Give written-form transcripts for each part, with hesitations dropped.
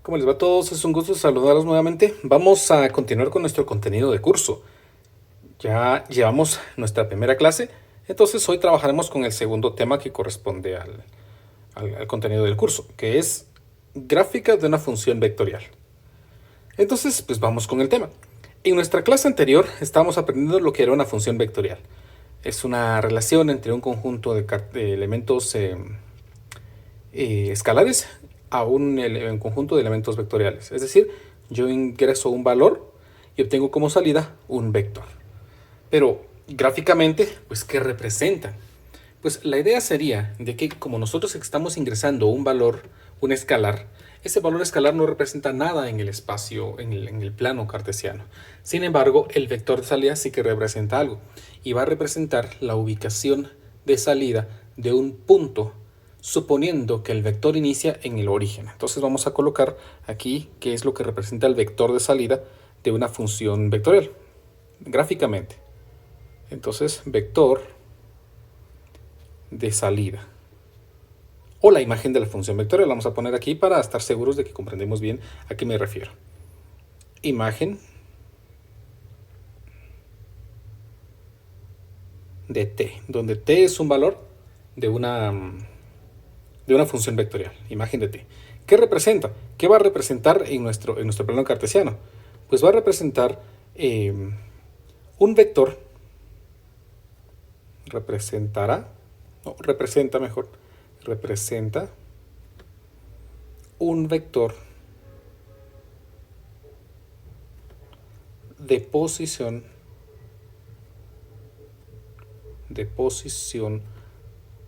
¿Cómo les va a todos? Es un gusto saludarlos nuevamente. Vamos a continuar con nuestro contenido de curso. Ya llevamos nuestra primera clase, entonces hoy trabajaremos con el segundo tema que corresponde al contenido del curso, que es gráfica de una función vectorial. Entonces, pues vamos con el tema. En nuestra clase anterior estábamos aprendiendo lo que era una función vectorial. Es una relación entre un conjunto de elementos escalares a un conjunto de elementos vectoriales. Es decir, yo ingreso un valor y obtengo como salida un vector. Pero gráficamente, pues, ¿qué representan? Pues la idea sería de que como nosotros estamos ingresando un valor, un escalar, ese valor escalar no representa nada en el espacio, en el plano cartesiano. Sin embargo, el vector de salida sí que representa algo y va a representar la ubicación de salida de un punto, suponiendo que el vector inicia en el origen. Entonces vamos a colocar aquí qué es lo que representa el vector de salida de una función vectorial, gráficamente. Entonces, vector de salida, o la imagen de la función vectorial, la vamos a poner aquí para estar seguros de que comprendemos bien a qué me refiero. Imagen de t, donde t es un valor de una función vectorial, imagen de t. ¿Qué representa? ¿Qué va a representar en nuestro plano cartesiano? Pues va a representar un vector, representa un vector de posición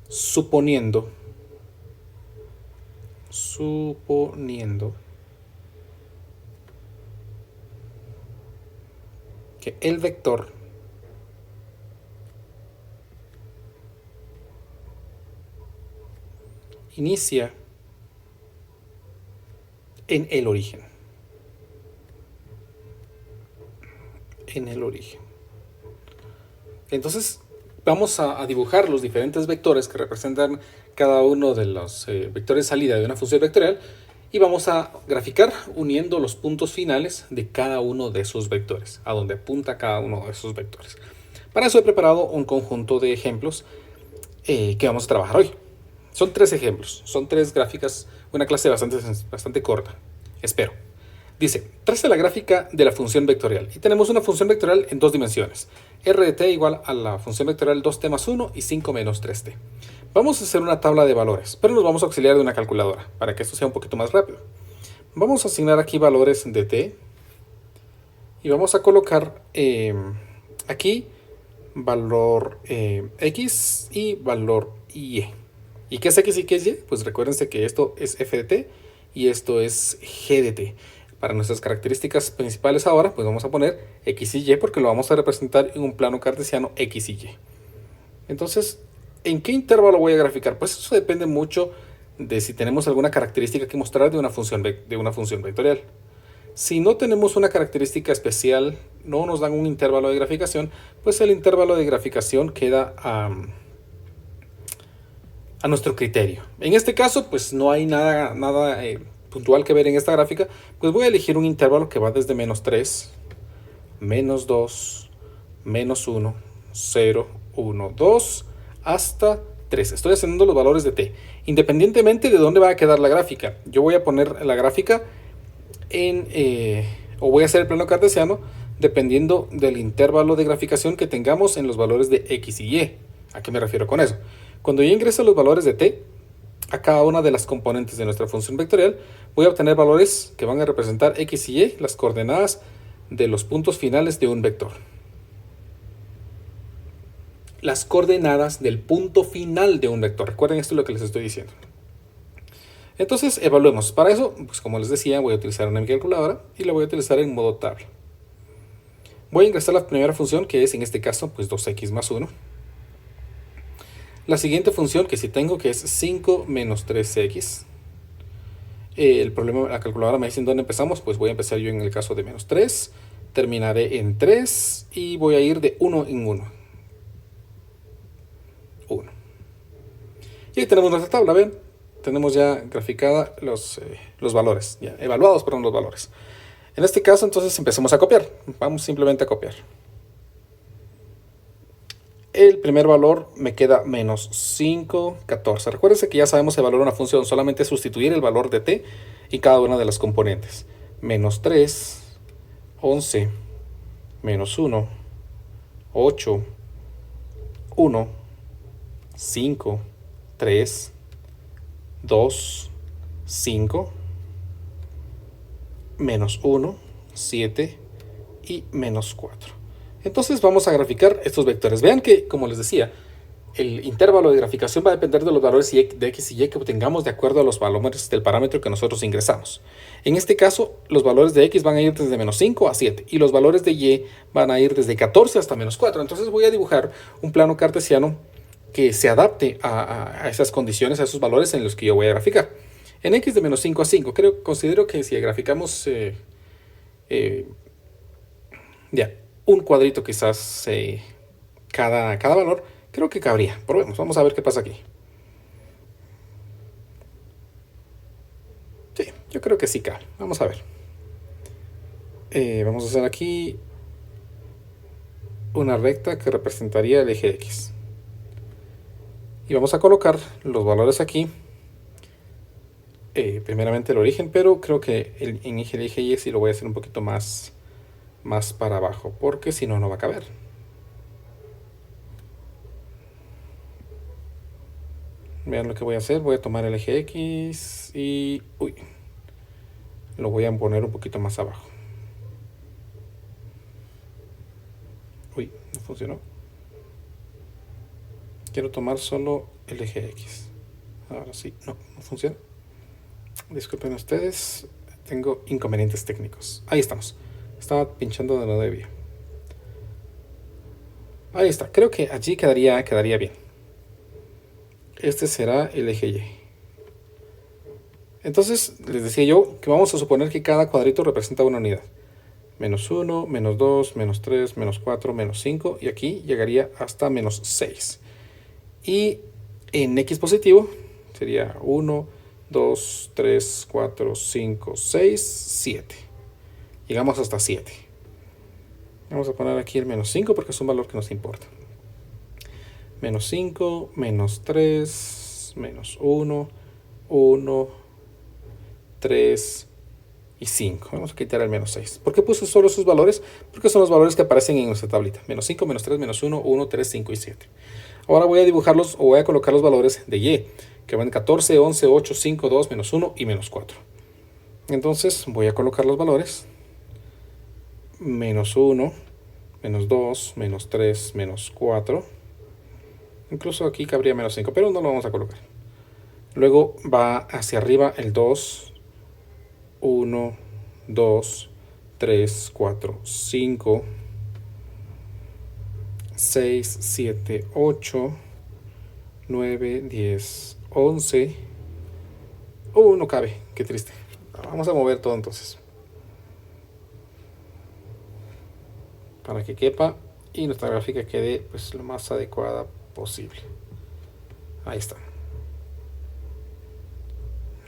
suponiendo que el vector inicia en el origen. Entonces vamos a dibujar los diferentes vectores que representan cada uno de los vectores de salida de una función vectorial y vamos a graficar uniendo los puntos finales de cada uno de esos vectores, a donde apunta cada uno de esos vectores. Para eso he preparado un conjunto de ejemplos que vamos a trabajar hoy. Son 3 ejemplos, son 3 gráficas, una clase bastante corta, espero. Dice, traza la gráfica de la función vectorial. Y tenemos una función vectorial en 2 dimensiones. R de t igual a la función vectorial 2t más 1 y 5 menos 3t. Vamos a hacer una tabla de valores, pero nos vamos a auxiliar de una calculadora, para que esto sea un poquito más rápido. Vamos a asignar aquí valores de t. Y vamos a colocar aquí valor x y valor y. ¿Y qué es x y qué es y? Pues recuérdense que esto es f de t y esto es g de t. Para nuestras características principales ahora, pues vamos a poner x y y porque lo vamos a representar en un plano cartesiano x y y. Entonces, ¿en qué intervalo voy a graficar? Pues eso depende mucho de si tenemos alguna característica que mostrar de una función vectorial. Si no tenemos una característica especial, no nos dan un intervalo de graficación, pues el intervalo de graficación queda a nuestro criterio. En este caso, pues no hay nada puntual que ver en esta gráfica, pues voy a elegir un intervalo que va desde menos 3, menos 2, menos 1, 0, 1, 2, hasta 3. Estoy haciendo los valores de t. Independientemente de dónde va a quedar la gráfica, yo voy a poner la gráfica o voy a hacer el plano cartesiano dependiendo del intervalo de graficación que tengamos en los valores de x y y. ¿A qué me refiero con eso? Cuando yo ingreso los valores de t a cada una de las componentes de nuestra función vectorial, voy a obtener valores que van a representar x y y, las coordenadas de los puntos finales de un vector. Las coordenadas del punto final de un vector. Recuerden, esto es lo que les estoy diciendo. Entonces, evaluemos. Para eso, pues como les decía, voy a utilizar una calculadora y la voy a utilizar en modo tabla. Voy a ingresar la primera función, que es en este caso, pues 2x más 1. La siguiente función que sí tengo, que es 5 menos 3x. El problema, la calculadora me dice en dónde empezamos, pues voy a empezar yo en el caso de menos 3. Terminaré en 3 y voy a ir de 1 en 1. 1. Y ahí tenemos nuestra tabla, ¿ven? tenemos ya graficada los valores, ya evaluados, perdón, los valores. En este caso, entonces, empecemos a copiar. Vamos simplemente a copiar. El primer valor me queda menos 5, 14. Recuérdense que ya sabemos evaluar una función, solamente sustituir el valor de t y cada una de las componentes. Menos 3, 11, menos 1, 8, 1, 5, 3, 2, 5, menos 1, 7 y menos 4. Entonces vamos a graficar estos vectores. Vean que, como les decía, el intervalo de graficación va a depender de los valores de x y y que obtengamos de acuerdo a los valores del parámetro que nosotros ingresamos. En este caso, los valores de x van a ir desde menos 5 a 7 y los valores de y van a ir desde 14 hasta menos 4. Entonces voy a dibujar un plano cartesiano que se adapte a esas condiciones, a esos valores en los que yo voy a graficar. En x de menos 5 a 5, considero que si graficamos un cuadrito quizás cada valor, creo que cabría. Probemos, vamos a ver qué pasa aquí. Sí, yo creo que sí cabe. Vamos a ver. Vamos a hacer aquí una recta que representaría el eje X. Y vamos a colocar los valores aquí. Primeramente el origen, pero creo que en el eje Y sí lo voy a hacer un poquito más para abajo, porque si no, no va a caber. Vean lo que voy a hacer. Voy a tomar el eje X y lo voy a poner un poquito más abajo. No funcionó. Quiero tomar solo el eje X. Ahora sí, no funciona. Disculpen ustedes, tengo inconvenientes técnicos. Ahí estamos. Estaba pinchando de no debía. Ahí está. Creo que allí quedaría bien. Este será el eje Y. Entonces, les decía yo que vamos a suponer que cada cuadrito representa una unidad. Menos 1, menos 2, menos 3, menos 4, menos 5. Y aquí llegaría hasta menos 6. Y en X positivo sería 1, 2, 3, 4, 5, 6, 7. Llegamos hasta 7. Vamos a poner aquí el menos 5 porque es un valor que nos importa. Menos 5, menos 3, menos 1, 1, 3 y 5. Vamos a quitar el menos 6. ¿Por qué puse solo esos valores? Porque son los valores que aparecen en nuestra tablita. Menos 5, menos 3, menos 1, 1, 3, 5 y 7. Ahora voy a dibujarlos o voy a colocar los valores de Y, que van 14, 11, 8, 5, 2, menos 1 y menos 4. Entonces voy a colocar los valores. Menos 1, menos 2, menos 3, menos 4. Incluso aquí cabría menos 5, pero no lo vamos a colocar. Luego va hacia arriba el 2, 1, 2, 3, 4, 5, 6, 7, 8, 9, 10, 11. No cabe, qué triste. Vamos a mover todo entonces, para que quepa y nuestra gráfica quede pues lo más adecuada posible. Ahí está.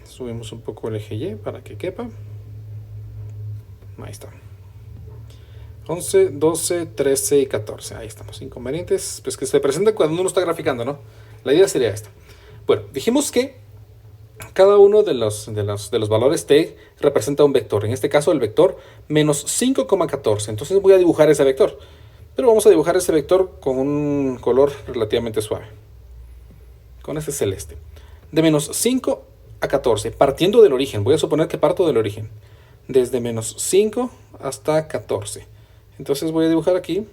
Subimos un poco el eje Y para que quepa. Ahí está. 11, 12, 13 y 14. Ahí estamos. Inconvenientes pues que se presentan cuando uno está graficando, ¿no? La idea sería esta. Bueno, dijimos que cada uno de los valores t representa un vector. En este caso el vector menos 5,14. Entonces voy a dibujar ese vector. Pero vamos a dibujar ese vector con un color relativamente suave. Con este celeste. De menos 5 a 14. Partiendo del origen. Voy a suponer que parto del origen. Desde menos 5 hasta 14. Entonces voy a dibujar aquí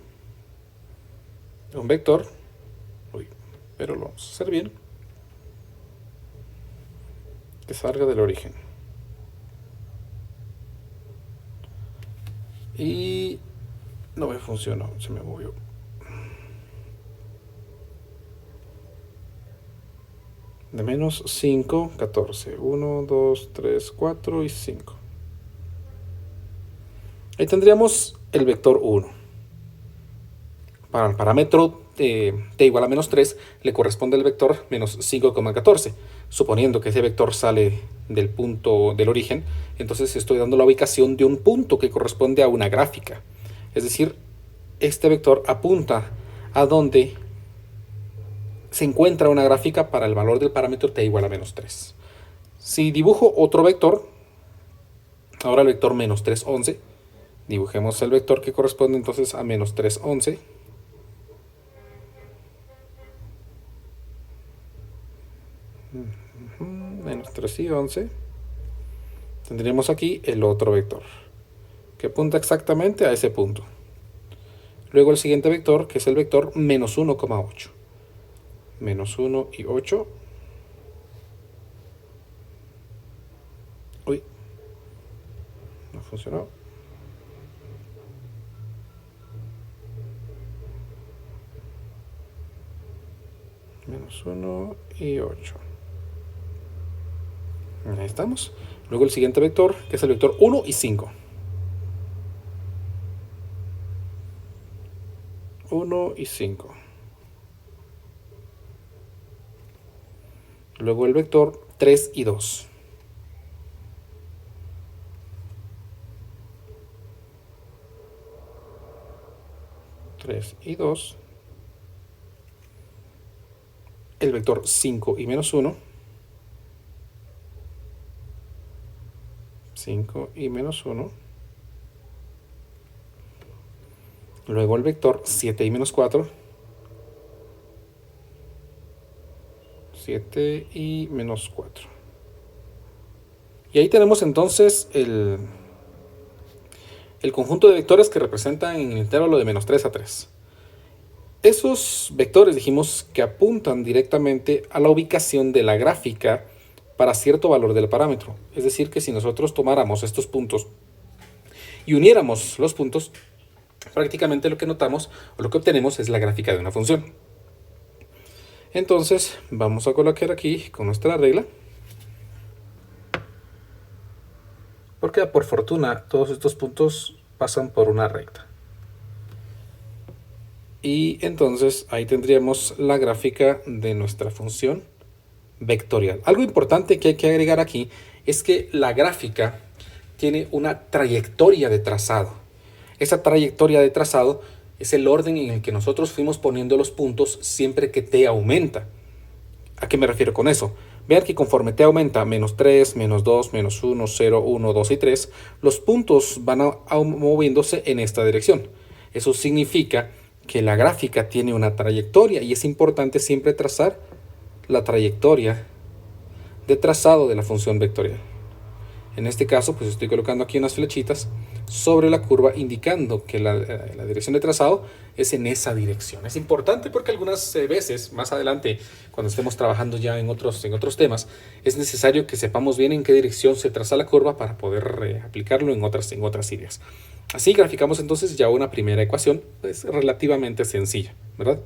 un vector. Pero lo vamos a hacer bien. Que salga del origen. Y no me funcionó, se me movió. De menos 5, 14. 1, 2, 3, 4 y 5. Ahí tendríamos el vector 1. Para el parámetro t igual a menos 3 le corresponde al vector menos 5,14. Suponiendo que ese vector sale del punto del origen, entonces estoy dando la ubicación de un punto que corresponde a una gráfica. Es decir, este vector apunta a donde se encuentra una gráfica para el valor del parámetro t igual a menos 3. Si dibujo otro vector, ahora el vector menos 3, 11, dibujemos el vector que corresponde entonces a menos 3, 11. Menos 3 y 11. Tendríamos aquí el otro vector, que apunta exactamente a ese punto. Luego el siguiente vector, que es el vector menos 1,8. Menos 1 y 8. Uy, no funcionó. Menos 1 y 8. Ahí estamos. Luego el siguiente vector, que es el vector 1 y 5. 1 y 5. Luego el vector 3 y 2. 3 y 2. El vector 5 y menos 1. 5 y menos 1. Luego el vector 7 y menos 4. 7 y menos 4. Y ahí tenemos entonces el conjunto de vectores que representan en el intervalo de menos 3 a 3. Esos vectores dijimos que apuntan directamente a la ubicación de la gráfica para cierto valor del parámetro. Es decir, que si nosotros tomáramos estos puntos y uniéramos los puntos, prácticamente lo que notamos o lo que obtenemos es la gráfica de una función. Entonces vamos a colocar aquí con nuestra regla, porque por fortuna todos estos puntos pasan por una recta. Y entonces ahí tendríamos la gráfica de nuestra función vectorial. Algo importante que hay que agregar aquí es que la gráfica tiene una trayectoria de trazado. Esa trayectoria de trazado es el orden en el que nosotros fuimos poniendo los puntos siempre que t aumenta. ¿A qué me refiero con eso? Vean que conforme t aumenta, menos 3, menos 2, menos 1, 0, 1, 2 y 3, los puntos van moviéndose en esta dirección. Eso significa que la gráfica tiene una trayectoria y es importante siempre trazar la trayectoria de trazado de la función vectorial. En este caso, pues estoy colocando aquí unas flechitas sobre la curva indicando que la dirección de trazado es en esa dirección. Es importante porque algunas veces, más adelante, cuando estemos trabajando ya en otros temas, es necesario que sepamos bien en qué dirección se traza la curva para poder aplicarlo en otras ideas. Así graficamos entonces ya una primera ecuación, pues relativamente sencilla, ¿verdad?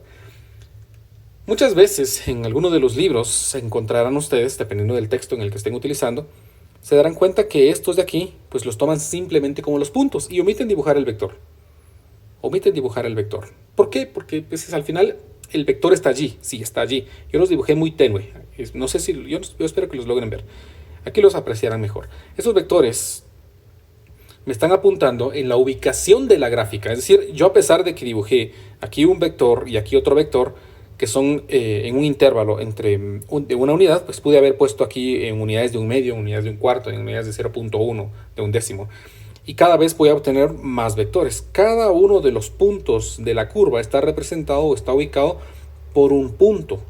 Muchas veces en alguno de los libros se encontrarán ustedes, dependiendo del texto en el que estén utilizando, se darán cuenta que estos de aquí, pues los toman simplemente como los puntos y omiten dibujar el vector. ¿Por qué? Porque pues, al final el vector está allí, sí, está allí. Yo los dibujé muy tenue, no sé si, yo espero que los logren ver. Aquí los apreciarán mejor. Esos vectores me están apuntando en la ubicación de la gráfica. Es decir, yo a pesar de que dibujé aquí un vector y aquí otro vector, que son en un intervalo de una unidad, pues pude haber puesto aquí en unidades de un medio, en unidades de un cuarto, en unidades de 0.1, de un décimo. Y cada vez voy a obtener más vectores. Cada uno de los puntos de la curva está representado o está ubicado por un punto.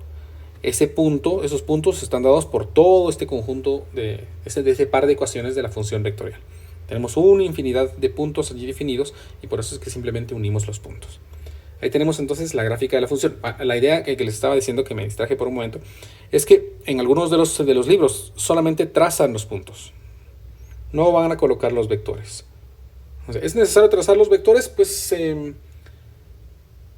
Esos puntos están dados por todo este conjunto de ese par de ecuaciones de la función vectorial. Tenemos una infinidad de puntos allí definidos y por eso es que simplemente unimos los puntos. Ahí tenemos entonces la gráfica de la función. La idea que les estaba diciendo, que me distraje por un momento, es que en algunos de los libros solamente trazan los puntos. No van a colocar los vectores. O sea, ¿es necesario trazar los vectores? Pues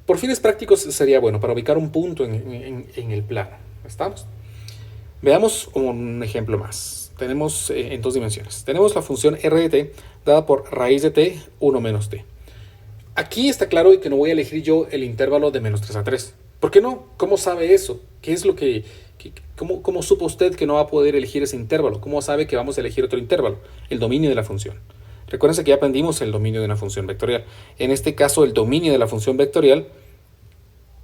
por fines prácticos sería bueno para ubicar un punto en el plano. ¿Estamos? Veamos un ejemplo más. Tenemos en dos dimensiones. Tenemos la función r de t dada por raíz de t, 1 menos t. Aquí está claro y que no voy a elegir yo el intervalo de menos 3 a 3. ¿Por qué no? ¿Cómo sabe eso? ¿Qué es lo cómo supo usted que no va a poder elegir ese intervalo? ¿Cómo sabe que vamos a elegir otro intervalo? El dominio de la función. Recuérdense que ya aprendimos el dominio de una función vectorial. En este caso, el dominio de la función vectorial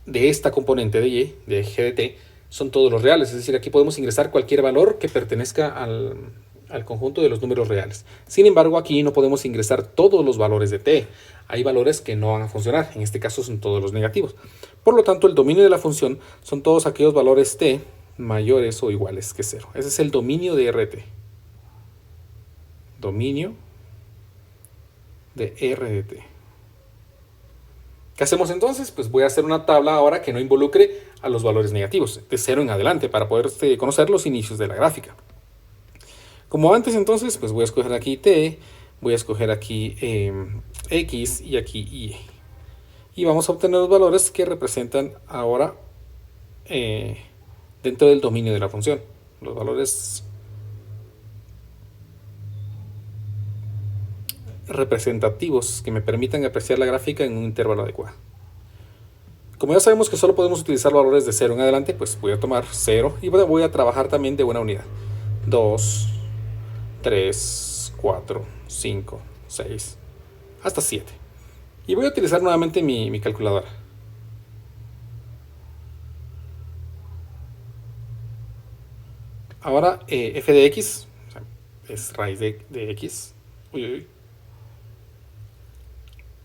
de esta componente de y, de g de t, son todos los reales. Es decir, aquí podemos ingresar cualquier valor que pertenezca al conjunto de los números reales. Sin embargo, aquí no podemos ingresar todos los valores de t. Hay valores que no van a funcionar. En este caso son todos los negativos. Por lo tanto, el dominio de la función son todos aquellos valores t mayores o iguales que 0. Ese es el dominio de RT. Dominio de R de t. ¿Qué hacemos entonces? Pues voy a hacer una tabla ahora que no involucre a los valores negativos, de 0 en adelante, para poder conocer los inicios de la gráfica. Como antes entonces, pues voy a escoger aquí t, voy a escoger aquí x y aquí y. Y vamos a obtener los valores que representan ahora dentro del dominio de la función. Los valores representativos que me permitan apreciar la gráfica en un intervalo adecuado. Como ya sabemos que solo podemos utilizar valores de 0 en adelante, pues voy a tomar 0 y voy a trabajar también de una unidad. 2, 3, 4, 5, 6, hasta 7. Y voy a utilizar nuevamente mi calculadora. Ahora f de x, o sea, es raíz de x. Uy, uy.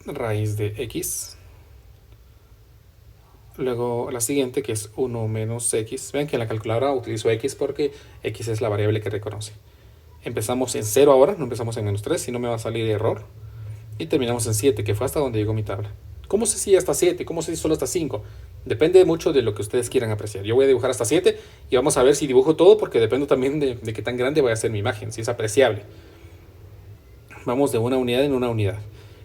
Raíz de x. Luego la siguiente, que es 1 menos x. Vean que en la calculadora utilizo x porque x es la variable que reconoce. Empezamos en 0 ahora, no empezamos en menos 3, si no me va a salir error. Y terminamos en 7, que fue hasta donde llegó mi tabla. ¿Cómo sé si hasta 7? ¿Cómo sé si solo hasta 5? Depende mucho de lo que ustedes quieran apreciar. Yo voy a dibujar hasta 7 y vamos a ver si dibujo todo, porque depende también de qué tan grande vaya a ser mi imagen, si es apreciable. Vamos de una unidad en una unidad.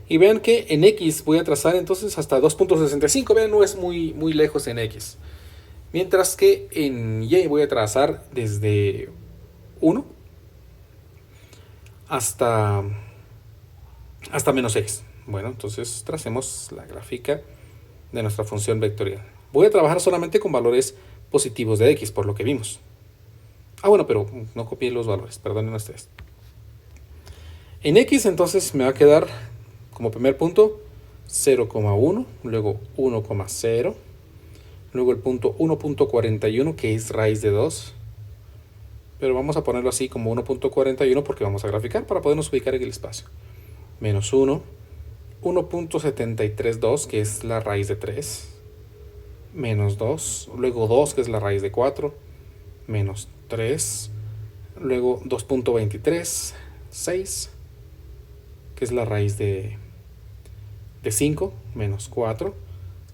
Y vean que en x voy a trazar entonces hasta 2.65. Vean, no es muy lejos en x. Mientras que en y voy a trazar desde 1 hasta menos x. Bueno, entonces tracemos la gráfica de nuestra función vectorial. Voy a trabajar solamente con valores positivos de x, por lo que vimos. Bueno, pero no copié los valores, perdonen ustedes. En x entonces me va a quedar como primer punto 0,1, luego 1,0, luego el punto 1.41, que es raíz de 2. Pero vamos a ponerlo así como 1.41 porque vamos a graficar para podernos ubicar en el espacio. Menos 1, 1.732, que es la raíz de 3, menos 2, luego 2, que es la raíz de 4, menos 3, luego 2.23, 6, que es la raíz de 5, menos 4,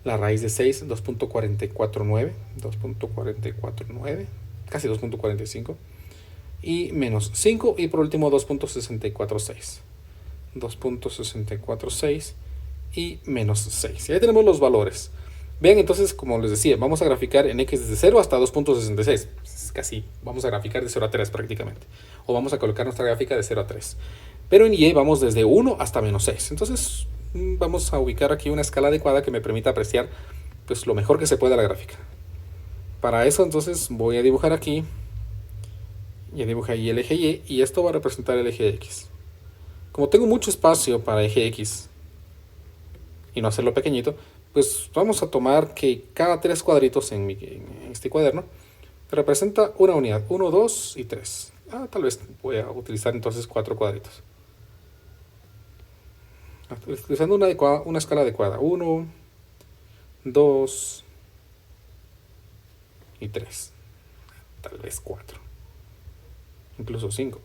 la raíz de 6, 2.449, 2.449, casi 2.45, y menos 5, y por último 2.646. 2.646 y menos 6. Ya tenemos los valores. Vean entonces, como les decía, vamos a graficar en x desde 0 hasta 2.66. Casi vamos a graficar de 0 a 3 prácticamente. O vamos a colocar nuestra gráfica de 0 a 3. Pero en y vamos desde 1 hasta menos 6. Entonces vamos a ubicar aquí una escala adecuada que me permita apreciar pues lo mejor que se pueda la gráfica. Para eso entonces voy a dibujar aquí. Ya dibujé ahí el eje y, y esto va a representar el eje x. Como tengo mucho espacio para eje x y no hacerlo pequeñito, pues vamos a tomar que cada 3 cuadritos en este cuaderno representa una unidad, 1, 2 y 3. Tal vez voy a utilizar entonces 4 cuadritos. Utilizando una escala adecuada, 1, 2 y 3. Tal vez 4. Incluso 5.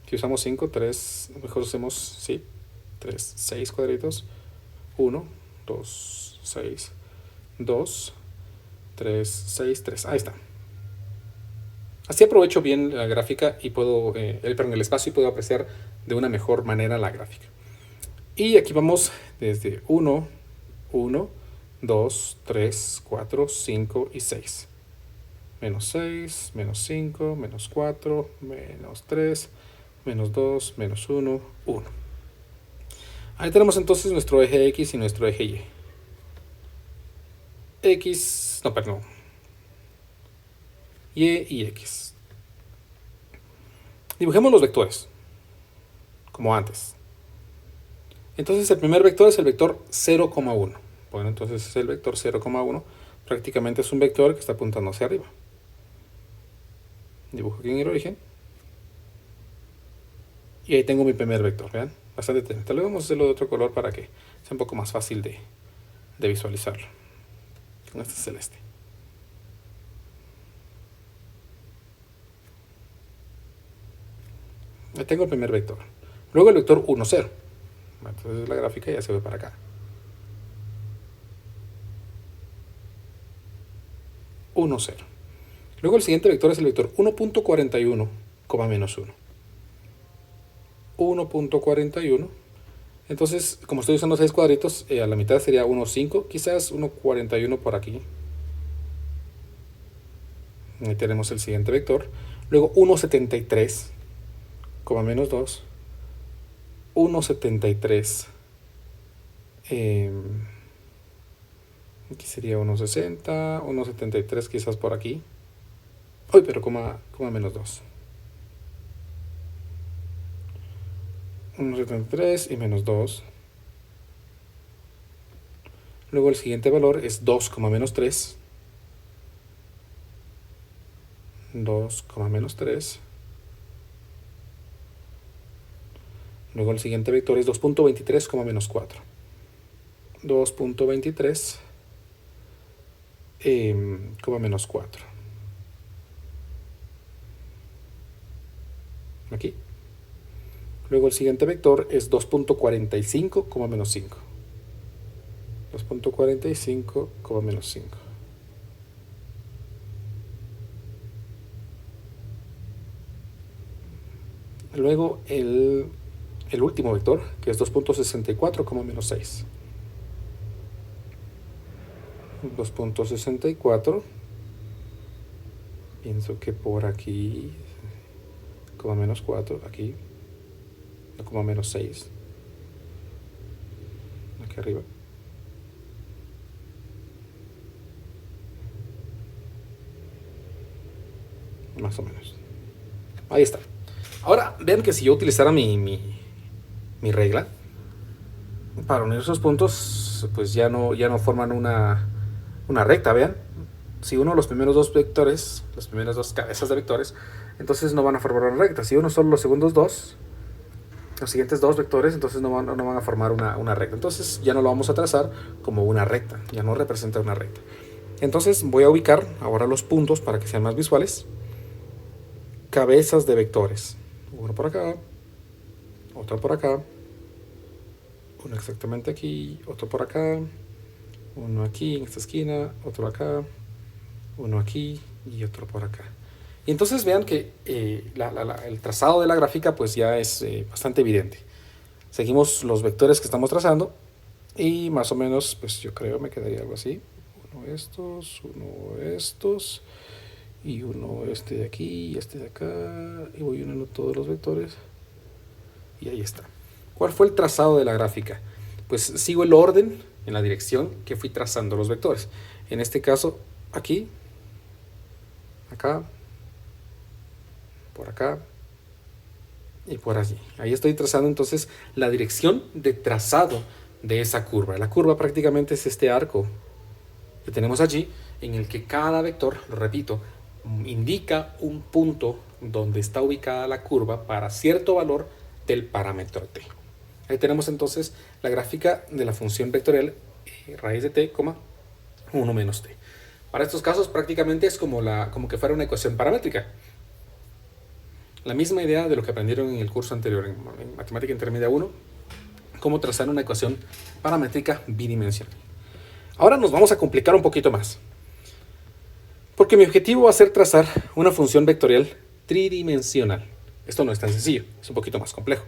Si usamos 5, 3, mejor usemos, sí, 3, 6 cuadritos. 1, 2, 6, 2, 3, 6, 3. Ahí está. Así aprovecho bien la gráfica y puedo, el espacio, y puedo apreciar de una mejor manera la gráfica. Y aquí vamos desde 1, 1, 2, 3, 4, 5 y 6. Menos 6, menos 5, menos 4, menos 3, menos 2, menos 1, 1. Ahí tenemos entonces nuestro eje X y nuestro eje Y. Y X. Dibujemos los vectores, como antes. Entonces el primer vector es el vector 0,1. Bueno, entonces es el vector 0,1. Prácticamente es un vector que está apuntando hacia arriba. Dibujo aquí en el origen. Y ahí tengo mi primer vector, vean, bastante tenue. Tal vez vamos a hacerlo de otro color para que sea un poco más fácil de visualizarlo. Con este celeste. Ahí tengo el primer vector. Luego el vector 1, 0. Entonces la gráfica ya se ve para acá. 1, 0. Luego el siguiente vector es el vector 1.41, menos 1. 1.41. Entonces, como estoy usando 6 cuadritos, a la mitad sería 1.5, quizás 1.41 por aquí. Ahí tenemos el siguiente vector. Luego 1.73, menos 2. 1.73. Aquí sería 1.60, 1.73 quizás por aquí. Uy, pero coma menos 2. 1.73 y menos 2. Luego el siguiente valor es 2, menos 3. 2, menos 3. Luego el siguiente vector es 2.23, menos 4. 2.23, menos 4. Aquí. Luego el siguiente vector es 2.45, menos 5. 2.45, menos 5. Luego el último vector, que es 2.64, menos 6. 2.64. Pienso que por aquí, menos 4, aquí, menos 6. Aquí arriba. Más o menos. Ahí está. Ahora, vean que si yo utilizara mi regla, para unir esos puntos, pues ya no forman una recta, vean. Si uno los primeros dos vectores, las primeras dos cabezas de vectores, entonces no van a formar una recta. Si uno solo los segundos dos, los siguientes dos vectores, entonces no van a formar una recta. Entonces ya no lo vamos a trazar como una recta, ya no representa una recta. Entonces voy a ubicar ahora los puntos para que sean más visuales. Cabezas de vectores. Uno por acá, otro por acá, uno exactamente aquí, otro por acá, uno aquí en esta esquina, otro acá, uno aquí y otro por acá. Y entonces vean que el trazado de la gráfica pues ya es bastante evidente. Seguimos los vectores que estamos trazando y más o menos pues yo creo me quedaría algo así. Uno estos y uno este de aquí y este de acá, y voy uniendo todos los vectores y ahí está. ¿Cuál fue el trazado de la gráfica? Pues sigo el orden en la dirección que fui trazando los vectores. En este caso, aquí, acá, por acá y por allí. Ahí estoy trazando entonces la dirección de trazado de esa curva. La curva prácticamente es este arco que tenemos allí, en el que cada vector, lo repito, indica un punto donde está ubicada la curva para cierto valor del parámetro t. Ahí tenemos entonces la gráfica de la función vectorial raíz de t, 1 menos t. Para estos casos prácticamente es como que fuera una ecuación paramétrica. La misma idea de lo que aprendieron en el curso anterior, en Matemática Intermedia 1, cómo trazar una ecuación paramétrica bidimensional. Ahora nos vamos a complicar un poquito más, porque mi objetivo va a ser trazar una función vectorial tridimensional. Esto no es tan sencillo, es un poquito más complejo.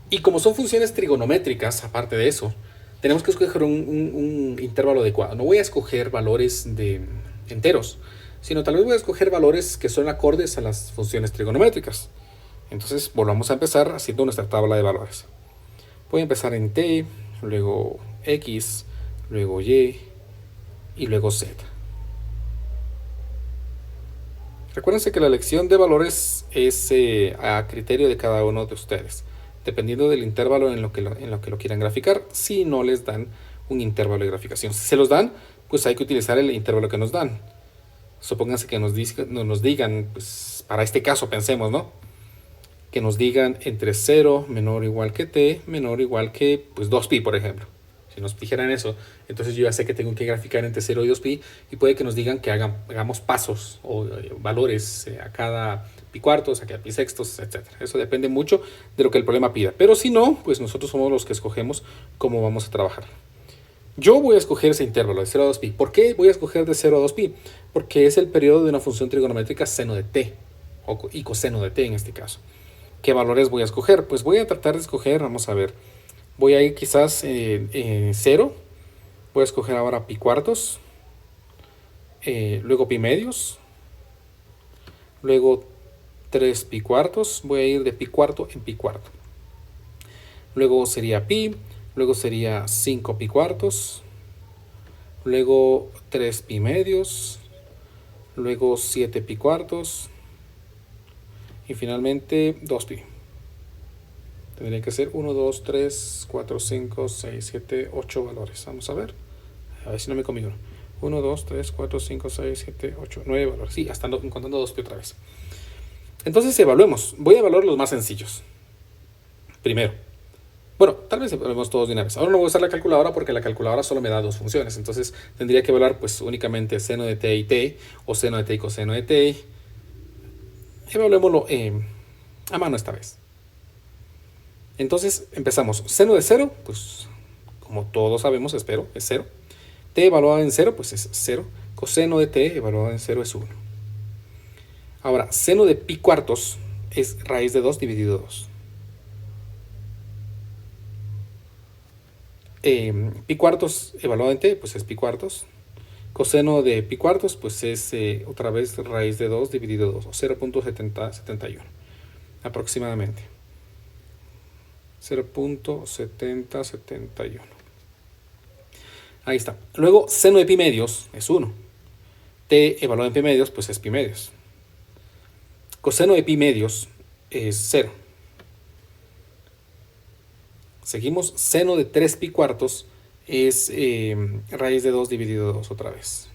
Y como son funciones trigonométricas, aparte de eso, tenemos que escoger un intervalo adecuado. No voy a escoger valores de enteros, sino tal vez voy a escoger valores que son acordes a las funciones trigonométricas. Entonces volvamos a empezar haciendo nuestra tabla de valores. Voy a empezar en T, luego X, luego Y y luego Z. Recuérdense que la elección de valores es a criterio de cada uno de ustedes, dependiendo del intervalo en lo que lo quieran graficar. Si no les dan un intervalo de graficación, si se los dan, pues hay que utilizar el intervalo que nos dan. Supónganse que nos digan, pues para este caso pensemos, ¿no? Que nos digan entre 0 menor o igual que t, menor o igual que pues 2pi, por ejemplo. Si nos dijeran eso, entonces yo ya sé que tengo que graficar entre 0 y 2pi, y puede que nos digan que hagamos pasos o valores a cada pi cuartos, a cada pi sextos, etc. Eso depende mucho de lo que el problema pida. Pero si no, pues nosotros somos los que escogemos cómo vamos a trabajar. Yo voy a escoger ese intervalo de 0 a 2pi. ¿Por qué voy a escoger de 0 a 2pi? Porque es el periodo de una función trigonométrica seno de t, y coseno de t en este caso. ¿Qué valores voy a escoger? Pues voy a tratar de escoger, vamos a ver, voy a ir quizás 0, voy a escoger ahora pi cuartos, luego pi medios, luego 3 pi cuartos, voy a ir de pi cuarto en pi cuarto. Luego sería pi, luego sería 5 pi cuartos, luego 3 pi medios, luego 7 pi cuartos y finalmente 2pi. Tendría que ser 1, 2, 3, 4, 5, 6, 7, 8 valores. Vamos a ver si no me comí uno. 1, 2, 3, 4, 5, 6, 7, 8, 9 valores. Sí, hasta contando 2pi otra vez. Entonces evaluemos. Voy a evaluar los más sencillos. Primero. Bueno, tal vez evaluemos todos de una vez. Ahora no voy a usar la calculadora porque la calculadora solo me da dos funciones. Entonces tendría que evaluar pues únicamente seno de t y t, o seno de t y coseno de t. Evaluémoslo a mano esta vez. Entonces empezamos. Seno de 0, pues como todos sabemos, espero, es 0. T evaluado en 0, pues es 0. Coseno de t evaluado en 0 es 1. Ahora, seno de pi cuartos es raíz de 2 dividido 2. Pi cuartos evaluado en t, pues es pi cuartos. Coseno de pi cuartos, pues es otra vez raíz de 2 dividido 2, o 0.7071 aproximadamente. 0.7071. Ahí está. Luego, seno de pi medios es 1. T evaluado en pi medios, pues es pi medios. Coseno de pi medios es 0. Seguimos, seno de 3 pi cuartos es raíz de 2 dividido 2 otra vez.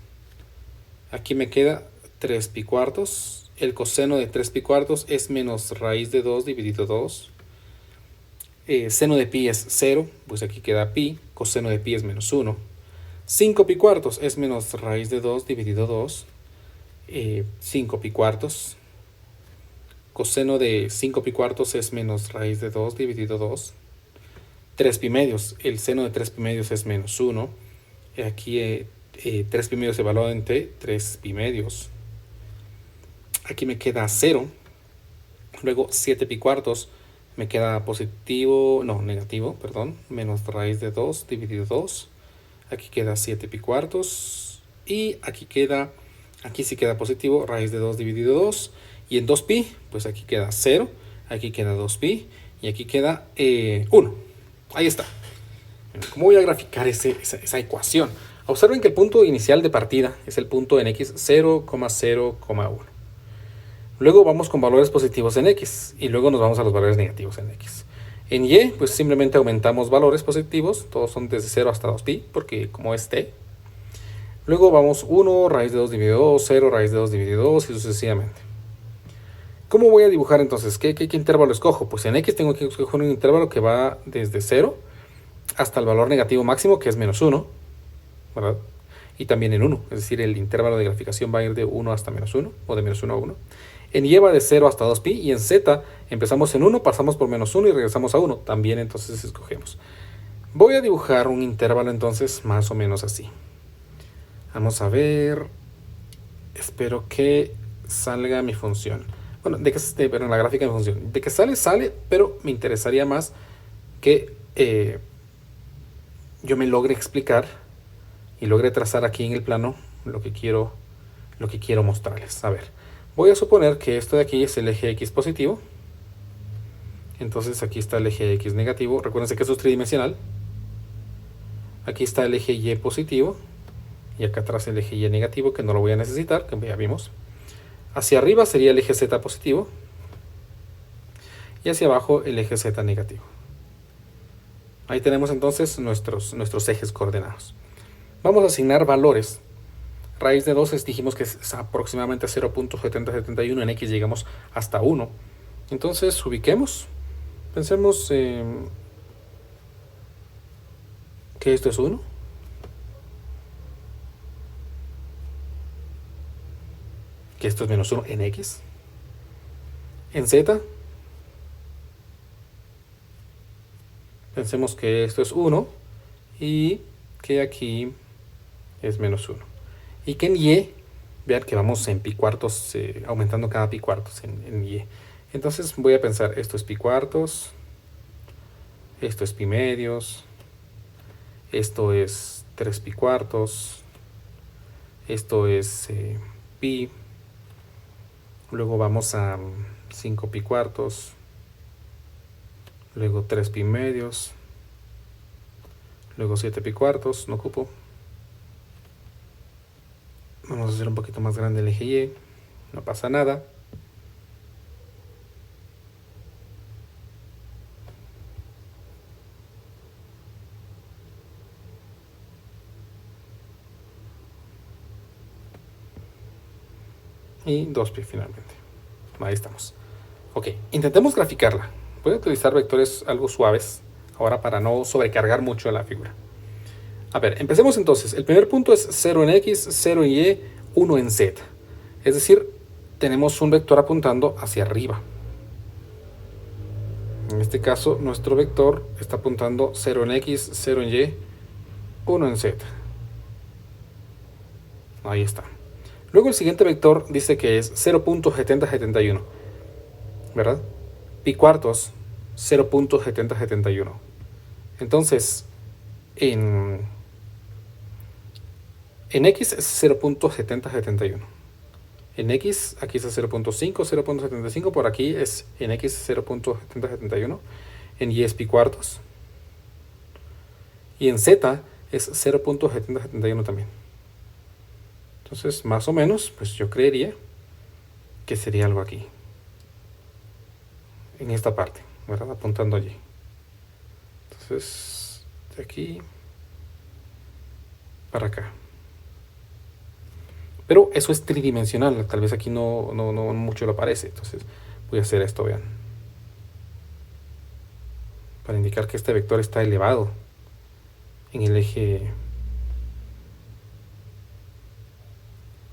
Aquí me queda 3 pi cuartos. El coseno de 3 pi cuartos es menos raíz de 2 dividido 2. Seno de pi es 0, pues aquí queda pi. Coseno de pi es menos 1. 5 pi cuartos es menos raíz de 2 dividido 2. 5 pi cuartos. Coseno de 5 pi cuartos es menos raíz de 2 dividido 2. 3 pi medios. El seno de 3 pi medios es menos 1. Aquí 3 pi medios evaluado en t, 3 pi medios. Aquí me queda 0. Luego 7 pi cuartos me queda negativo, perdón. Menos raíz de 2 dividido 2. Aquí queda 7 pi cuartos. Y aquí sí queda positivo, raíz de 2 dividido 2. Y en 2pi, pues aquí queda 0. Aquí queda 2pi. Y aquí queda 1. Ahí está. ¿Cómo voy a graficar esa ecuación? Observen que el punto inicial de partida es el punto en x 0,0,1. Luego vamos con valores positivos en x y luego nos vamos a los valores negativos en x. En y, pues simplemente aumentamos valores positivos, todos son desde 0 hasta 2pi, porque como es t. Luego vamos 1, raíz de 2 dividido 2, 0, raíz de 2 dividido 2 y sucesivamente. ¿Cómo voy a dibujar entonces? ¿Qué intervalo escojo? Pues en x tengo que escoger un intervalo que va desde 0 hasta el valor negativo máximo, que es menos 1, ¿verdad? Y también en 1, es decir, el intervalo de graficación va a ir de 1 hasta menos 1, o de menos 1 a 1. En y va de 0 hasta 2pi, y en z empezamos en 1, pasamos por menos 1 y regresamos a 1. También entonces escogemos. Voy a dibujar un intervalo entonces más o menos así. Vamos a ver. Espero que salga mi función. Bueno, pero en la gráfica de función. De que sale, pero me interesaría más que yo me logre explicar y logre trazar aquí en el plano lo que quiero mostrarles. A ver, voy a suponer que esto de aquí es el eje X positivo. Entonces aquí está el eje X negativo. Recuérdense que esto es tridimensional. Aquí está el eje Y positivo. Y acá atrás el eje Y negativo, que no lo voy a necesitar, que ya vimos. Hacia arriba sería el eje Z positivo. Y hacia abajo el eje Z negativo. Ahí tenemos entonces nuestros ejes coordenados. Vamos a asignar valores. Raíz de 2 dijimos que es aproximadamente 0.7071. En X llegamos hasta 1. Entonces ubiquemos. Pensemos que esto es 1. Que esto es menos 1 en X. En Z, pensemos que esto es 1 y que aquí es menos 1. Y que en Y, vean que vamos en pi cuartos, aumentando cada pi cuartos en Y. Entonces voy a pensar, esto es pi cuartos, esto es pi medios, esto es 3 pi cuartos, esto es pi, luego vamos a 5 pi cuartos, luego 3 pi medios, luego 7 pi cuartos, no ocupo. Vamos a hacer un poquito más grande el eje Y, no pasa nada. Y 2 pi finalmente. Ahí estamos. Ok, intentemos graficarla. Voy a utilizar vectores algo suaves ahora para no sobrecargar mucho la figura. A ver, empecemos entonces. El primer punto es 0 en X, 0 en Y, 1 en Z. Es decir, tenemos un vector apuntando hacia arriba. En este caso, nuestro vector está apuntando 0 en X, 0 en Y, 1 en Z. Ahí está. Luego el siguiente vector dice que es 0.7071, ¿verdad? Pi cuartos, 0.7071. Entonces, en X es 0.7071. En X, aquí es 0.5, 0.75, por aquí es en X 0.7071. En Y es pi cuartos. Y en Z es 0.7071 también. Entonces, más o menos, pues yo creería que sería algo aquí. En esta parte, ¿verdad? Apuntando allí. Entonces, de aquí para acá. Pero eso es tridimensional, tal vez aquí no mucho lo parece. Entonces voy a hacer esto, vean. Para indicar que este vector está elevado en el eje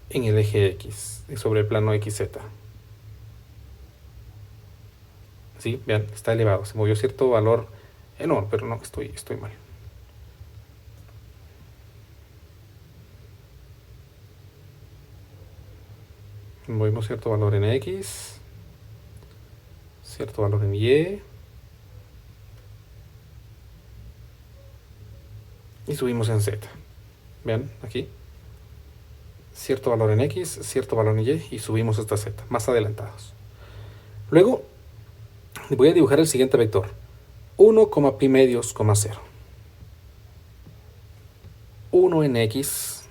X, sobre el plano XZ. ¿Sí? Vean, está elevado. Se movió cierto valor enorme, pero no, estoy mal. Movimos cierto valor en X, cierto valor en Y, y subimos en Z. Vean, aquí. Cierto valor en X, cierto valor en Y, y subimos hasta Z, más adelantados. Luego voy a dibujar el siguiente vector. 1, pi medios, 0. 1 en X,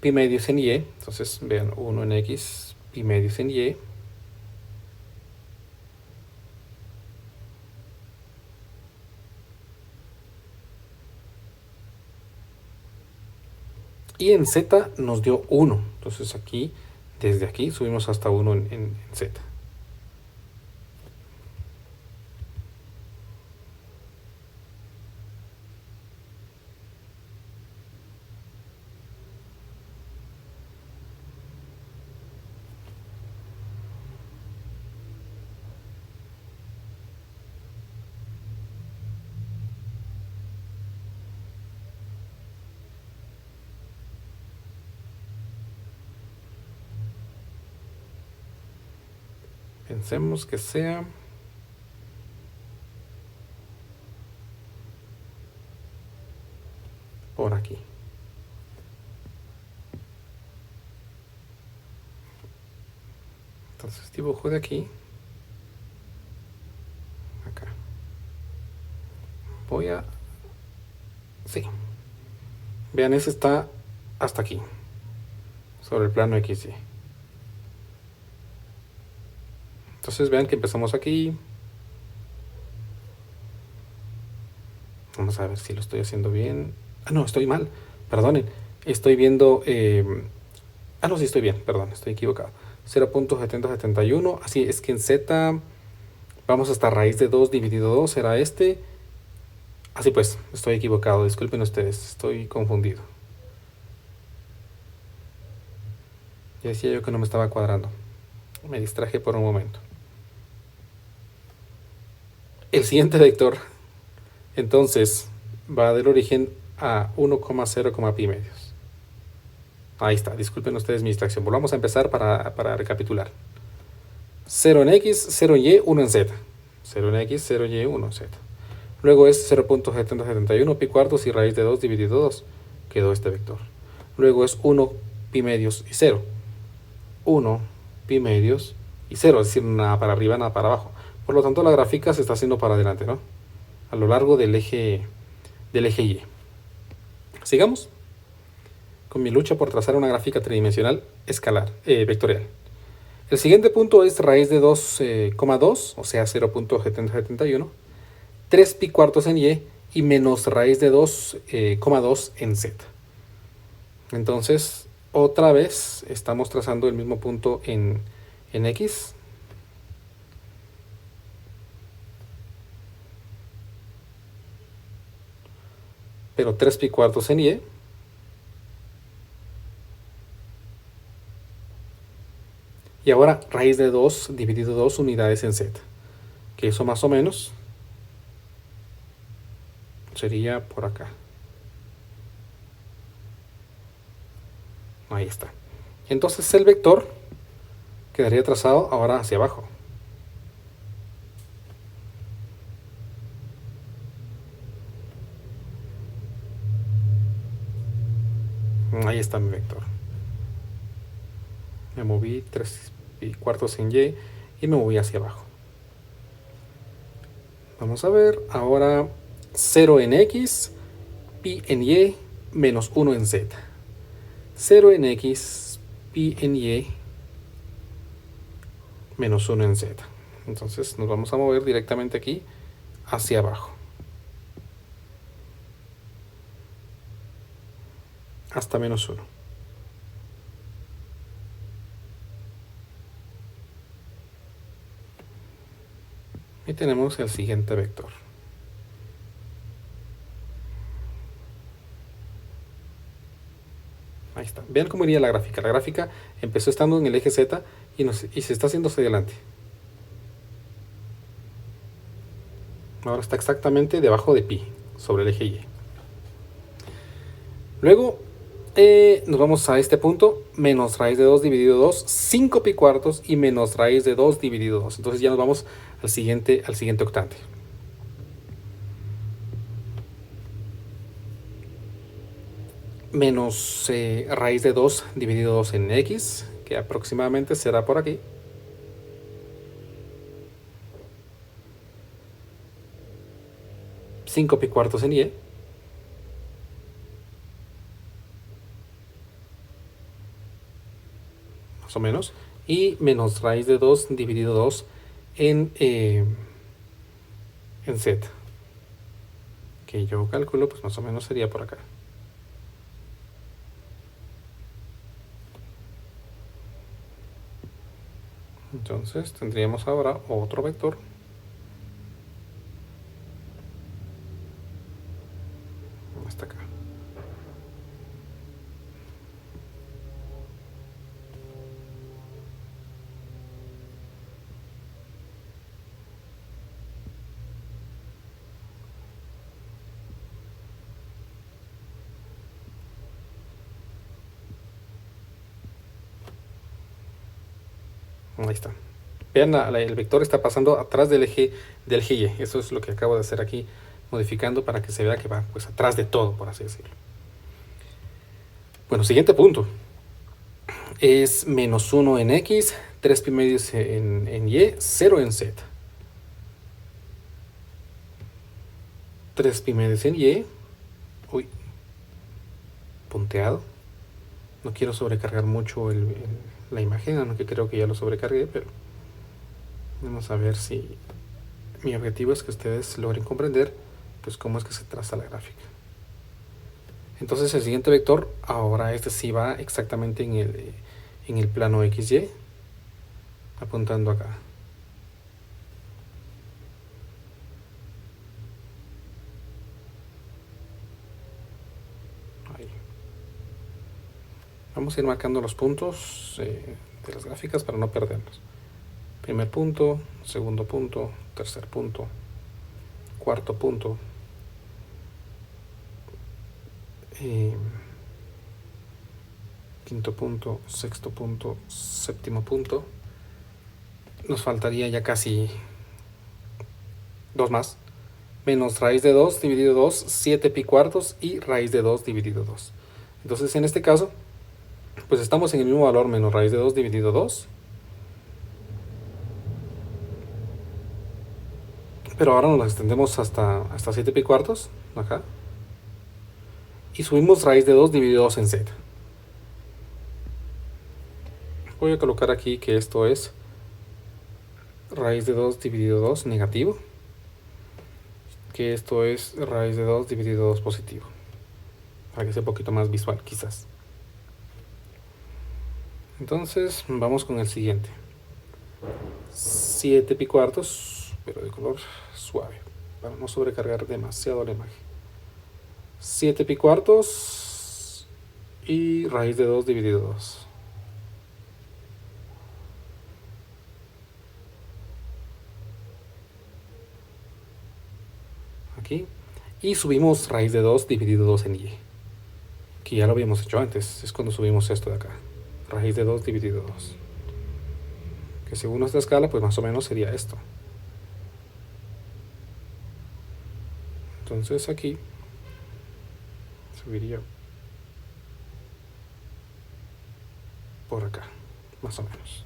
pi medios en Y. Entonces, vean, 1 en X, pi medios en Y. Y en Z nos dio 1. Entonces aquí, desde aquí, subimos hasta 1 en Z. Pensemos que sea por aquí. Entonces dibujo de aquí Voy a... Sí. Vean, ese está hasta aquí, sobre el plano XY. Entonces vean que empezamos aquí. Vamos a ver si lo estoy haciendo bien. Ah, no, estoy mal. Perdonen. Estoy viendo... no, sí estoy bien. Perdón, estoy equivocado. 0.7071. Así es que en Z vamos hasta raíz de 2 dividido 2. Será este. Así pues, estoy equivocado. Disculpen ustedes. Estoy confundido. Ya decía yo que no me estaba cuadrando. Me distraje por un momento. El siguiente vector, entonces, va del origen a 1,0, pi medios. Ahí está, disculpen ustedes mi distracción. Volvamos a empezar para recapitular. 0 en X, 0 en Y, 1 en Z. 0 en X, 0 en Y, 1 en Z. Luego es 0.7071 pi cuartos y raíz de 2 dividido 2. Quedó este vector. Luego es 1 pi medios y 0. 1 pi medios y 0, es decir, nada para arriba, nada para abajo. Por lo tanto, la gráfica se está haciendo para adelante, ¿no? A lo largo del eje Y. Sigamos con mi lucha por trazar una gráfica tridimensional escalar, vectorial. El siguiente punto es raíz de 2,2, o sea, 0.7071, 3 pi cuartos en Y y menos raíz de 2,2 en Z. Entonces, otra vez estamos trazando el mismo punto en X. Pero 3 pi cuartos en Y. Y ahora raíz de 2 dividido 2 unidades en Z. Que eso más o menos sería por acá. Ahí está. Entonces el vector quedaría trazado ahora hacia abajo. Ahí está mi vector. Me moví 3 pi cuartos en Y y me moví hacia abajo. Vamos a ver ahora 0 en X, pi en Y, menos 1 en Z. 0 en X, pi en Y, menos 1 en Z. Entonces nos vamos a mover directamente aquí hacia abajo. Hasta menos 1. Y tenemos el siguiente vector. Ahí está. Vean cómo iría la gráfica. La gráfica empezó estando en el eje Z y se está haciendo hacia adelante. Ahora está exactamente debajo de pi, sobre el eje Y. Luego nos vamos a este punto, menos raíz de 2 dividido 2, 5 pi cuartos y menos raíz de 2 dividido 2. Entonces ya nos vamos al siguiente octante. Menos raíz de 2 dividido 2 en X, que aproximadamente será por aquí. Cinco pi cuartos en Y. Más o menos. Y menos raíz de 2 dividido 2 en Z. Que yo calculo, pues más o menos sería por acá. Entonces tendríamos ahora otro vector. Hasta acá. Ahí está. Vean, el vector está pasando atrás del eje Y. Eso es lo que acabo de hacer aquí, modificando para que se vea que va pues atrás de todo, por así decirlo. Bueno, siguiente punto. Es menos 1 en X, 3 pi medios en Y, 0 en Z. 3 Pimedes en Y. Uy, punteado. No quiero sobrecargar mucho la imagen, aunque creo que ya lo sobrecargué, pero vamos a ver si mi objetivo es que ustedes logren comprender pues cómo es que se traza la gráfica. Entonces el siguiente vector, ahora este sí va exactamente en el plano XY, apuntando acá. Ahí. Vamos a ir marcando los puntos de las gráficas para no perderlos. Primer punto, segundo punto, tercer punto, cuarto punto, quinto punto, sexto punto, séptimo punto. Nos faltaría ya casi 2 más. Menos raíz de 2 dividido 2, 7 pi cuartos y raíz de 2 dividido 2. Entonces en este caso, pues estamos en el mismo valor menos raíz de 2 dividido 2. Pero ahora nos extendemos hasta 7 pi cuartos, acá. Y subimos raíz de 2 dividido 2 en z. Voy a colocar aquí que esto es raíz de 2 dividido 2 negativo. Que esto es raíz de 2 dividido 2 positivo. Para que sea un poquito más visual, quizás. Entonces, vamos con el siguiente. 7 pi cuartos, pero de color suave, para no sobrecargar demasiado la imagen. 7 pi cuartos y raíz de 2 dividido 2. Aquí. Y subimos raíz de 2 dividido 2 en y. Que ya lo habíamos hecho antes. Es cuando subimos esto de acá. Raíz de 2 dividido 2. Que según nuestra escala, pues más o menos sería esto. Entonces aquí subiría por acá, más o menos.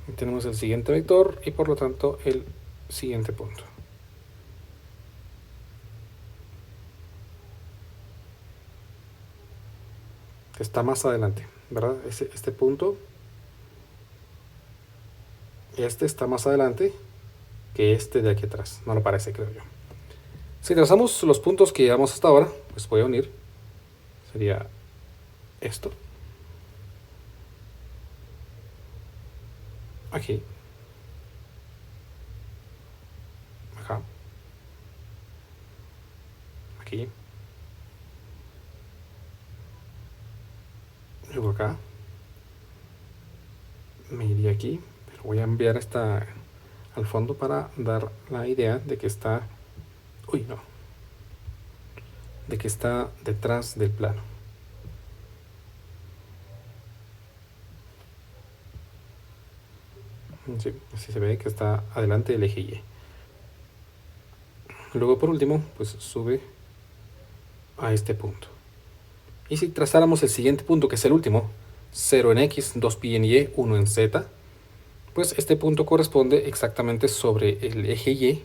Y tenemos el siguiente vector y por lo tanto el siguiente punto. Está más adelante, ¿verdad? Este punto, este está más adelante que este de aquí atrás. No lo parece, creo yo. Si trazamos los puntos que llevamos hasta ahora, pues voy a unir. Sería esto. Aquí. Acá. Aquí. Luego acá. Me iría aquí, pero voy a enviar esta al fondo para dar la idea de que está... Uy, no. De que está detrás del plano. Sí, así se ve que está adelante del eje Y. Luego por último, pues sube a este punto. Y si trazáramos el siguiente punto, que es el último, 0 en X, 2pi en Y, 1 en Z, pues este punto corresponde exactamente sobre el eje Y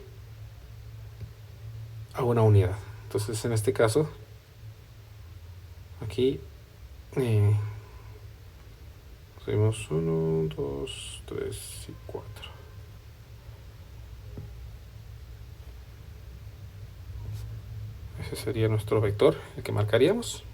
a una unidad. Entonces en este caso, aquí subimos 1, 2, 3 y 4. Ese sería nuestro vector, el que marcaríamos.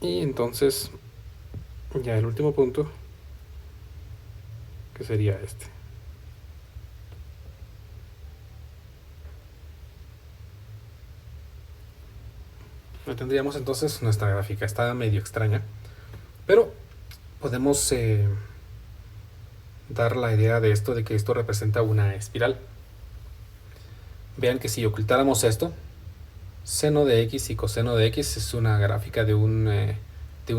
Y entonces, ya el último punto, que sería este. Tendríamos entonces nuestra gráfica. Está medio extraña, pero podemos dar la idea de esto, de que esto representa una espiral. Vean que si ocultáramos esto, seno de x y coseno de x es una gráfica de un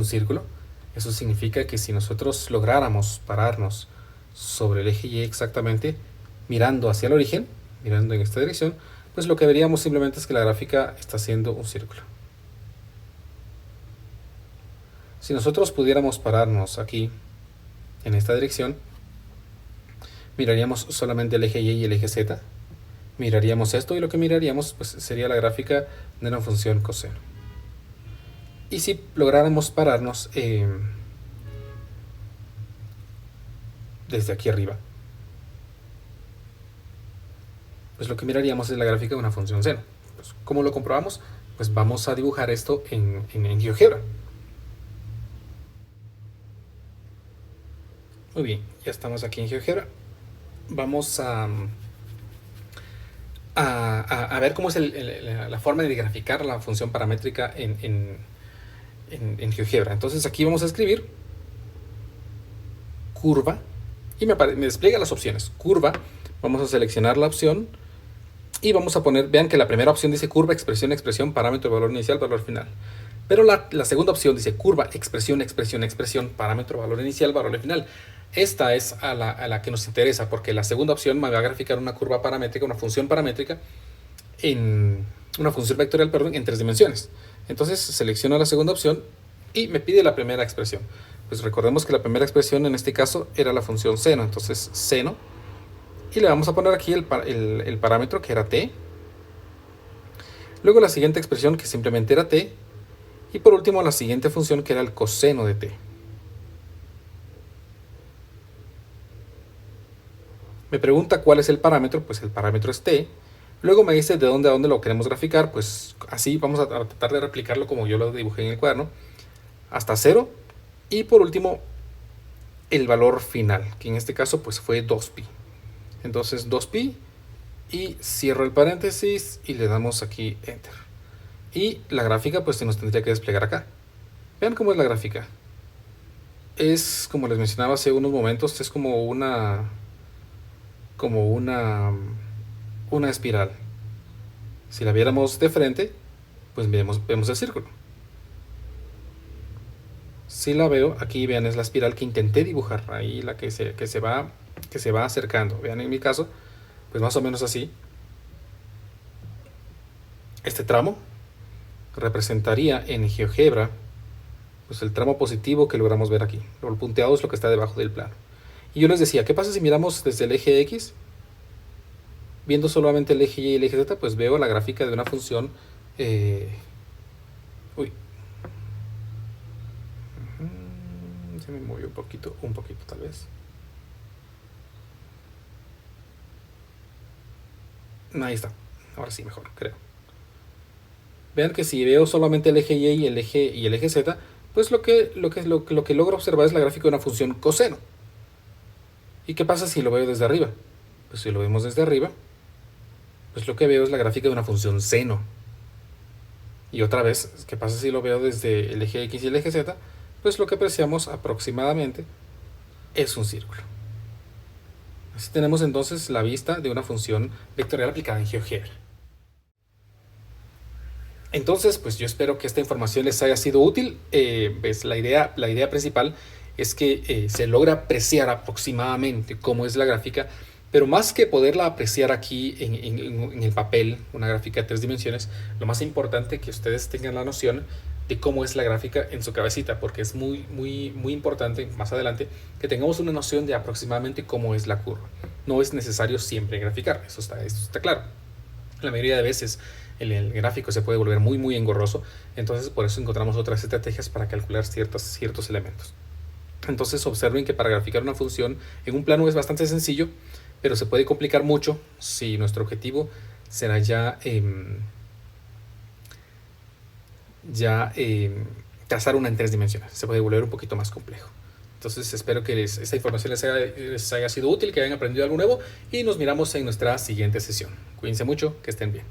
círculo. Eso significa que si nosotros lográramos pararnos sobre el eje Y exactamente, mirando hacia el origen, mirando en esta dirección, pues lo que veríamos simplemente es que la gráfica está haciendo un círculo. Si nosotros pudiéramos pararnos aquí, en esta dirección, miraríamos solamente el eje Y y el eje Z, miraríamos esto y lo que miraríamos pues sería la gráfica de una función coseno. Y si lográramos pararnos desde aquí arriba, pues lo que miraríamos es la gráfica de una función seno. Pues, ¿cómo lo comprobamos? Pues vamos a dibujar esto en GeoGebra. Muy bien, ya estamos aquí en GeoGebra. Vamos a ver cómo es la forma de graficar la función paramétrica en GeoGebra. Entonces aquí vamos a escribir curva y me despliega las opciones. Curva, vamos a seleccionar la opción y vamos a poner, vean que la primera opción dice curva, expresión, expresión, parámetro, valor inicial, valor final. Pero la segunda opción dice curva, expresión, expresión, expresión, parámetro, valor inicial, valor final. Esta es a la que nos interesa, porque la segunda opción me va a graficar una curva paramétrica, una función paramétrica, una función vectorial, perdón, en 3 dimensiones. Entonces selecciono la segunda opción y me pide la primera expresión. Pues recordemos que la primera expresión en este caso era la función seno, entonces seno. Y le vamos a poner aquí el parámetro que era t. Luego la siguiente expresión que simplemente era t. Y por último la siguiente función que era el coseno de t. Me pregunta cuál es el parámetro, pues el parámetro es t. Luego me dice de dónde a dónde lo queremos graficar, pues así vamos a tratar de replicarlo como yo lo dibujé en el cuaderno, hasta 0. Y por último, el valor final, que en este caso pues fue 2pi. Entonces 2pi y cierro el paréntesis y le damos aquí Enter. Y la gráfica pues se nos tendría que desplegar acá. Vean cómo es la gráfica. Es, como les mencionaba hace unos momentos, es como una espiral. Si la viéramos de frente, pues vemos el círculo. Si la veo, aquí vean, es la espiral que intenté dibujar, ahí la que se va acercando. Vean en mi caso, pues más o menos así. Este tramo representaría en GeoGebra pues el tramo positivo que logramos ver aquí. Lo punteado es lo que está debajo del plano. Y yo les decía, ¿qué pasa si miramos desde el eje X? Viendo solamente el eje Y y el eje Z, pues veo la gráfica de una función... se me movió un poquito tal vez. Ahí está, ahora sí mejor, creo. Vean que si veo solamente el eje Y y el eje Z, pues lo que logro observar es la gráfica de una función coseno. ¿Y qué pasa si lo veo desde arriba? Pues si lo vemos desde arriba, pues lo que veo es la gráfica de una función seno. Y otra vez, ¿qué pasa si lo veo desde el eje X y el eje Z? Pues lo que apreciamos aproximadamente es un círculo. Así tenemos entonces la vista de una función vectorial aplicada en GeoGebra. Entonces, pues yo espero que esta información les haya sido útil. Pues la idea principal es que se logra apreciar aproximadamente cómo es la gráfica, pero más que poderla apreciar aquí en el papel, una gráfica de 3 dimensiones, lo más importante es que ustedes tengan la noción de cómo es la gráfica en su cabecita, porque es muy importante más adelante que tengamos una noción de aproximadamente cómo es la curva. No es necesario siempre graficar, eso está claro. La mayoría de veces el gráfico se puede volver muy engorroso, entonces por eso encontramos otras estrategias para calcular ciertos elementos. Entonces observen que para graficar una función en un plano es bastante sencillo, pero se puede complicar mucho si nuestro objetivo será trazar una en 3 dimensiones. Se puede volver un poquito más complejo. Entonces espero que esta información les haya sido útil, que hayan aprendido algo nuevo y nos miramos en nuestra siguiente sesión. Cuídense mucho, que estén bien.